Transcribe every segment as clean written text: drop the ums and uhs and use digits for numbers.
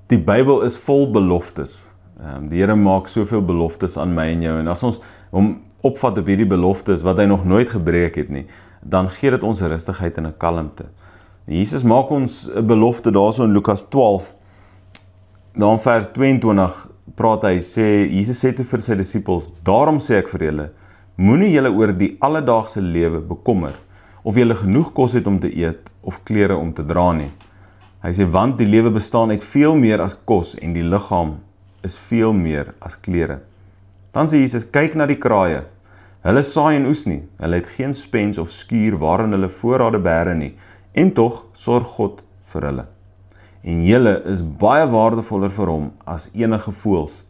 Die Bybel is vol beloftes. Die Here maak soveel beloftes aan my en jou, en as ons hom opvat op hierdie beloftes wat hy nog nooit gebreek het nie, dan gee dit ons 'n rustigheid en 'n kalmte. Jesus maak ons 'n belofte daarso in Lukas 12, dan vers 22 praat hy, Jesus sê toe vir sy disippels, daarom sê ek vir julle, moenie julle oor die alledaagse lewe bekommer, of julle genoeg kos het om te eet, of klere om te dra nie. Hy sê, want die lewe bestaan uit veel meer as kos, en die liggaam is veel meer as klere. Dan sê Jesus, kyk na die kraaie, hulle saai en oes nie, hulle het geen spens of skuur waarin hulle voorrade bære nie, en tog sorg God vir hulle. En julle is baie waardevoller vir hom as enige voëls.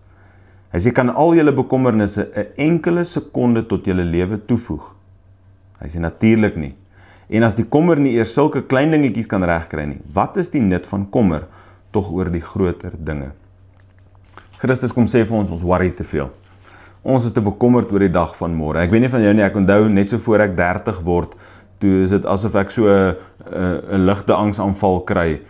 Hy sê, kan al julle bekommernisse 'n enkele sekonde tot julle lewe toevoeg? Hy sê, natuurlik nie. En as die kommer nie eers sulke klein dingetjies kan regkry nie, wat is die nut van kommer, tog oor die groter dinge? Christus kom sê vir ons worry te veel. Ons is te bekommerd oor die dag van môre. Ek weet nie van jou nie, ek onthou net so voor ek 30 word, toe is dit asof ek so 'n ligte angsaanval kry,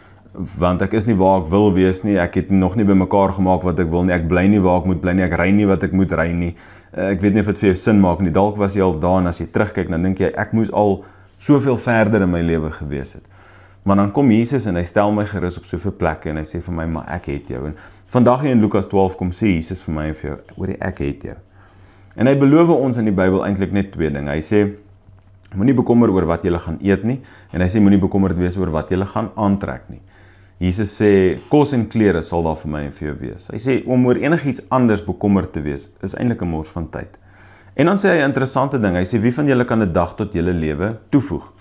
want ek is nie waar ek wil wees nie, ek het nog nie by mekaar gemaak wat ek wil nie, ek bly nie waar ek moet bly nie, ek ry nie wat ek moet ry nie, ek weet nie of dit vir jou sin maak nie, dalk was jy al daar, en as jy terugkyk, dan dink jy, ek moes al soveel verder in my lewe gewees het. Maar dan kom Jesus en hy stel my gerus op soveel plekke, en hy sê vir my, maar ek het jou. En vandag hier in Lukas 12 kom sê Jesus vir my en vir jou, hoorie, ek het jou. En hy beloof ons in die Bybel eintlik net twee dinge. Hy sê, moenie bekommer oor wat jy gaan eet nie, en hy sê, moenie bekommerd wees oor wat jy gaan aantrek nie. Jesus sê, kos en klere sal daar vir my en vir jou wees. Hy sê, om oor enigiets anders bekommerd te wees, is eintlik 'n mors van tyd. En dan sê hy 'n interessante ding, hy sê, wie van julle kan 'n dag tot julle lewe toevoeg?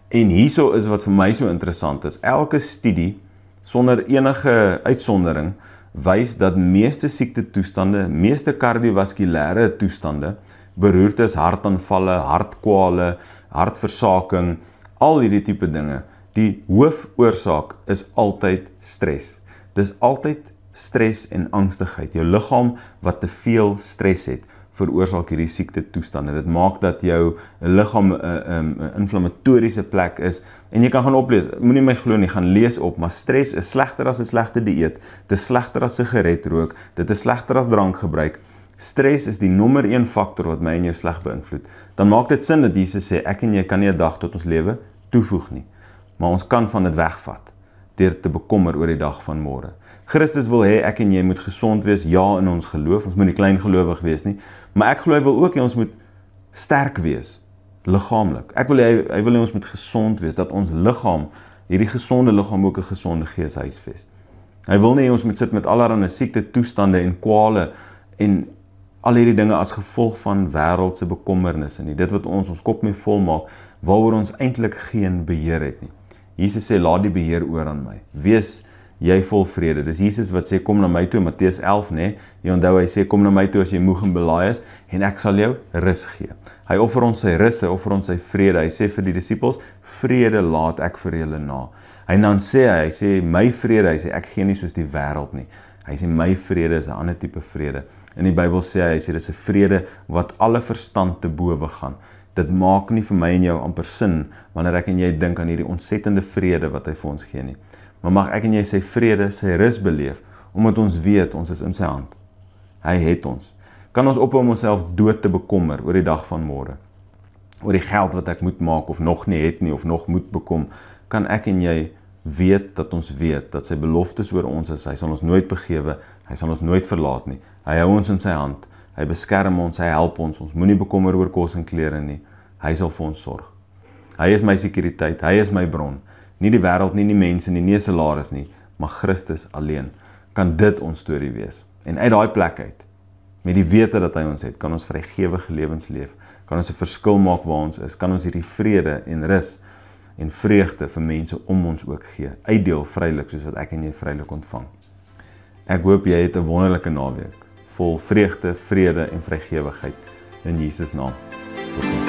En hierso is wat vir my so interessant is, elke studie, sonder enige uitsondering, wys dat meeste siektetoestande, meeste kardiovaskulêre toestande, beroertes, hartaanvalle, hartkwale, hartversaking, al hierdie tipe dinge, die hoofoorsaak is altyd stres. Dis altyd stres en angstigheid. Jou liggaam wat te veel stres het, veroorsaak hierdie siektetoestande. Dit maak dat jou liggaam 'n inflammatoriese plek is, en jy kan gaan oplees, moenie my glo nie, gaan lees op, maar stres is slegter as 'n slegte dieet, dit is slegter as sigaretrook, dit is slegter as drankgebruik. Stres is die nommer 1 faktor wat my en jou sleg beïnvloed. Dan maak dit sin dat Jesus sê, ek en jy kan nie 'n dag tot ons lewe toevoeg nie, maar ons kan van dit wegvat, deur te bekommer oor die dag van môre. Christus wil hê ek en jy moet gesond wees, ja, in ons geloof, ons moet nie klein gelowig wees nie, maar ek glo hy wil ook hê ons moet sterk wees, liggaamlik. Ek wil hê, hy wil hê ons moet gesond wees, dat ons liggaam, hierdie gesonde liggaam ook 'n gesonde gees huisves. Hy wil nie hê ons moet sit met allerlei siektetoestande en kwale, en al hierdie dinge as gevolg van wêreldse bekommernisse nie, dit wat ons kop mee vol maak, waaroor ons eintlik geen beheer het nie. Jesus sê, laat die beheer oor aan my. Wees jy vol vrede. Dis Jesus wat sê, kom na my toe, Matteus 11, nee. Jy onthou, hy sê, kom na my toe as jy moeg en belaai is, en ek sal jou rus gee. Hy offer ons sy rus, hy offer ons sy vrede. Hy sê vir die disippels, vrede laat ek vir julle na. En dan sê hy sê, my vrede, hy sê, ek gee nie soos die wêreld nie. Hy sê, my vrede is 'n ander tipe vrede. In die Bybel sê hy sê, dis 'n vrede wat alle verstand te bowe gaan. Dit maak nie vir my en jou amper sin, wanneer ek en jy dink aan hierdie ontsettende vrede wat hy vir ons gee nie. Maar mag ek en jy sy vrede, sy rus beleef, omdat ons weet, ons is in sy hand. Hy het ons. Kan ons ophou om onsself dood te bekommer oor die dag van môre? Oor die geld wat ek moet maak, of nog nie het nie, of nog moet bekom, kan ek en jy weet, dat sy beloftes oor ons is, hy sal ons nooit begewe, hy sal ons nooit verlaat nie, hy hou ons in sy hand, hy beskerm ons, hy help ons moenie bekommer oor kos en klere nie, hy sal vir ons sorg. Hy is my sekuriteit, hy is my bron, nie die wêreld nie, nie mense nie, nie 'n salaris nie, maar Christus alleen, kan dit ons storie wees. En uit daai plek uit, met die wete dat hy ons het, kan ons vrygewige lewens leef, kan ons 'n verskil maak waar ons is, kan ons hierdie vrede en rus en vreugde vir mense om ons ook gee, uitdeel vrylik soos wat ek en jy vrylik ontvang. Ek hoop jy het 'n wonderlike naweek, vol vreugde, vrede en vrygewigheid in Jesus naam. Tot ziens.